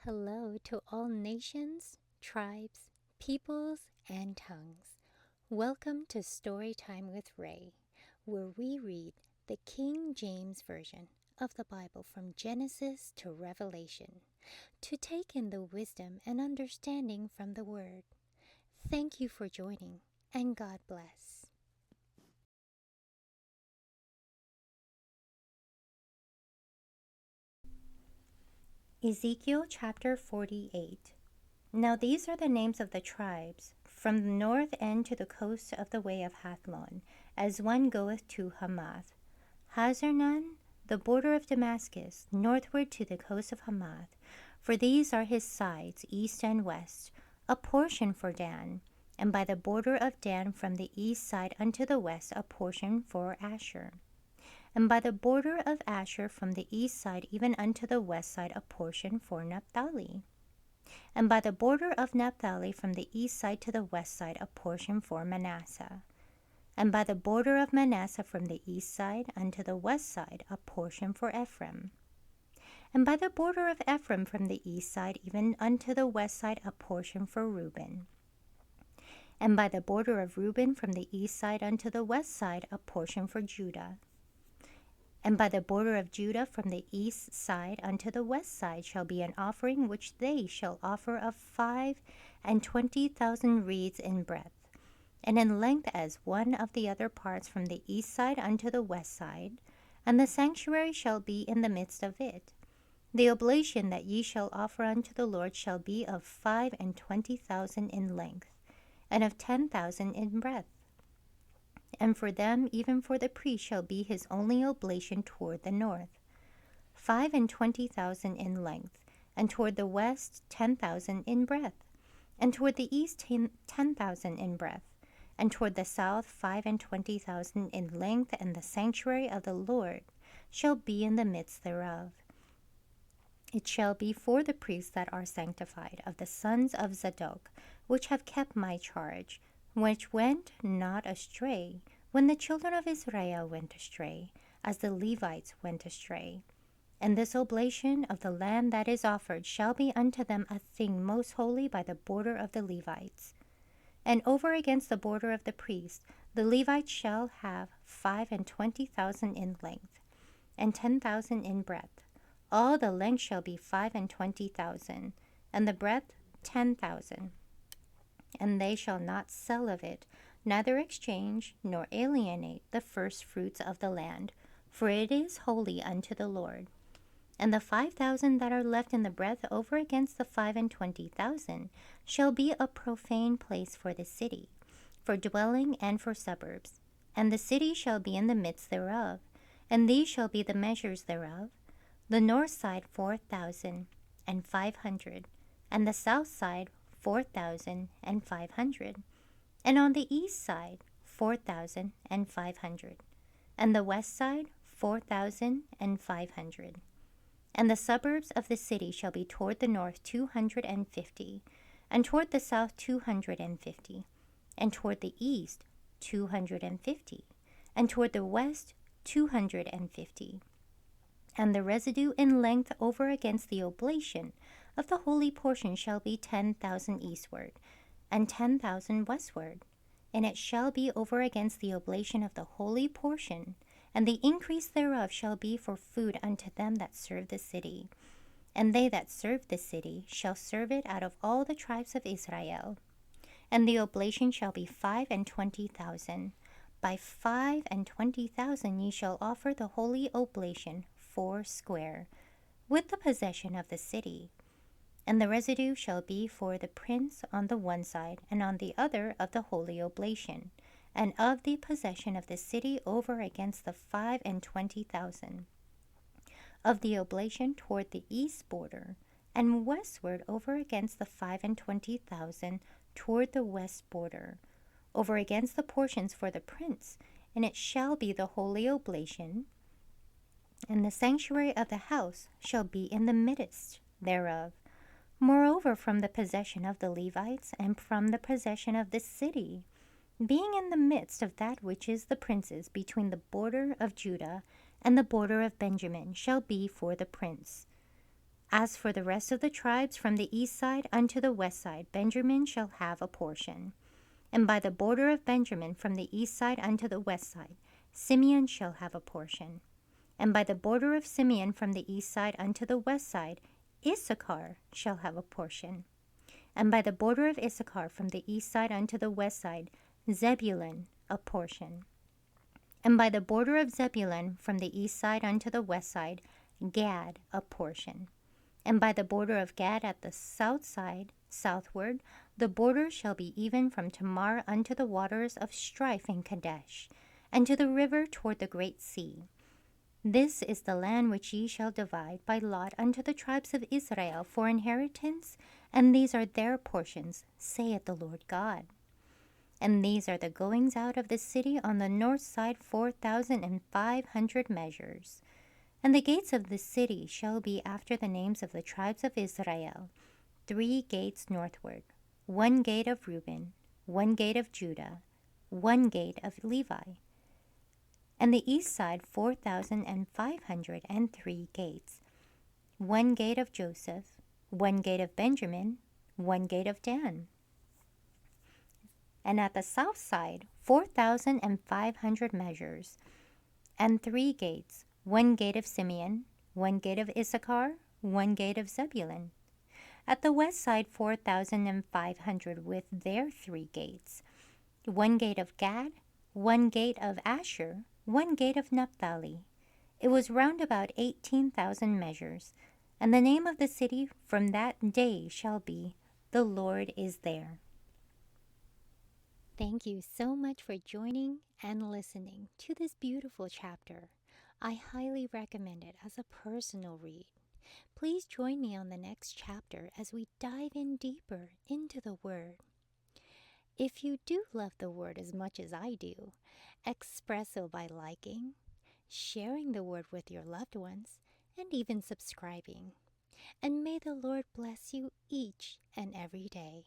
Hello to all nations, tribes, peoples, and tongues. Welcome to Storytime with Rae, where we read the King James Version of the Bible from Genesis to Revelation to take in the wisdom and understanding from the Word. Thank you for joining, and God bless. Ezekiel chapter 48. Now these are the names of the tribes, from the north end to the coast of the way of Hathlon, as one goeth to Hamath. Hazarnon, the border of Damascus, northward to the coast of Hamath. For these are his sides, east and west, a portion for Dan, and by the border of Dan from the east side unto the west a portion for Asher. And by the border of Asher from the east side even unto the west side a portion for Naphtali. And by the border of Naphtali from the east side to the west side a portion for Manasseh. And by the border of Manasseh from the east side unto the west side a portion for Ephraim. And by the border of Ephraim from the east side even unto the west side a portion for Reuben. And by the border of Reuben from the east side unto the west side a portion for Judah. And by the border of Judah from the east side unto the west side shall be an offering which they shall offer of 25,000 reeds in breadth, and in length as one of the other parts from the east side unto the west side, and the sanctuary shall be in the midst of it. The oblation that ye shall offer unto the Lord shall be of 25,000 in length, and of 10,000 in breadth. And for them, even for the priest, shall be his only oblation toward the north, 25,000 in length, and toward the west 10,000 in breadth, and toward the east 10,000 in breadth, and toward the south 25,000 in length, and the sanctuary of the Lord shall be in the midst thereof. It shall be for the priests that are sanctified, of the sons of Zadok, which have kept my charge, which went not astray, when the children of Israel went astray, as the Levites went astray. And this oblation of the lamb that is offered shall be unto them a thing most holy by the border of the Levites. And over against the border of the priest, the Levites shall have 25,000 in length, and 10,000 in breadth. All the length shall be 25,000, and the breadth 10,000. And they shall not sell of it, neither exchange nor alienate the first fruits of the land, for it is holy unto the Lord. And the 5,000 that are left in the breadth over against the 25,000 shall be a profane place for the city, for dwelling and for suburbs. And the city shall be in the midst thereof, and these shall be the measures thereof: the north side 4,500, and the south side 4,500, and on the east side 4,500, and the west side 4,500. And the suburbs of the city shall be toward the north 250, and toward the south 250, and toward the east 250, and toward the west 250. And the residue in length over against the oblation of the holy portion shall be 10,000 eastward, and 10,000 westward. And it shall be over against the oblation of the holy portion, and the increase thereof shall be for food unto them that serve the city. And they that serve the city shall serve it out of all the tribes of Israel. And the oblation shall be 25,000. By 25,000 ye shall offer the holy oblation 4 square, with the possession of the city. And the residue shall be for the prince on the one side, and on the other of the holy oblation, and of the possession of the city over against the 25,000. Of the oblation toward the east border, and westward over against the 25,000 toward the west border, over against the portions for the prince, and it shall be the holy oblation. And the sanctuary of the house shall be in the midst thereof. Moreover, from the possession of the Levites, and from the possession of the city, being in the midst of that which is the prince's, between the border of Judah and the border of Benjamin, shall be for the prince. As for the rest of the tribes from the east side unto the west side, Benjamin shall have a portion. And by the border of Benjamin from the east side unto the west side, Simeon shall have a portion. And by the border of Simeon from the east side unto the west side, Issachar shall have a portion. And by the border of Issachar from the east side unto the west side, Zebulun a portion. And by the border of Zebulun from the east side unto the west side, Gad a portion. And by the border of Gad at the south side, southward, the border shall be even from Tamar unto the waters of strife in Kadesh, and to the river toward the great sea. This is the land which ye shall divide by lot unto the tribes of Israel for inheritance, and these are their portions, saith the Lord God. And these are the goings out of the city on the north side 4,500 measures. And the gates of the city shall be after the names of the tribes of Israel, 3 gates northward, 1 gate of Reuben, 1 gate of Judah, 1 gate of Levi. And the east side 4,503 gates, 1 gate of Joseph, 1 gate of Benjamin, 1 gate of Dan. And at the south side 4,500 measures, and 3 gates, 1 gate of Simeon, 1 gate of Issachar, 1 gate of Zebulun. At the west side 4,500 with their 3 gates, 1 gate of Gad, 1 gate of Asher, 1 gate of Naphtali. It was round about 18,000 measures, and the name of the city from that day shall be, The Lord is there. Thank you so much for joining and listening to this beautiful chapter. I highly recommend it as a personal read. Please join me on the next chapter as we dive in deeper into the Word. If you do love the Word as much as I do, express so by liking, sharing the Word with your loved ones, and even subscribing. And may the Lord bless you each and every day.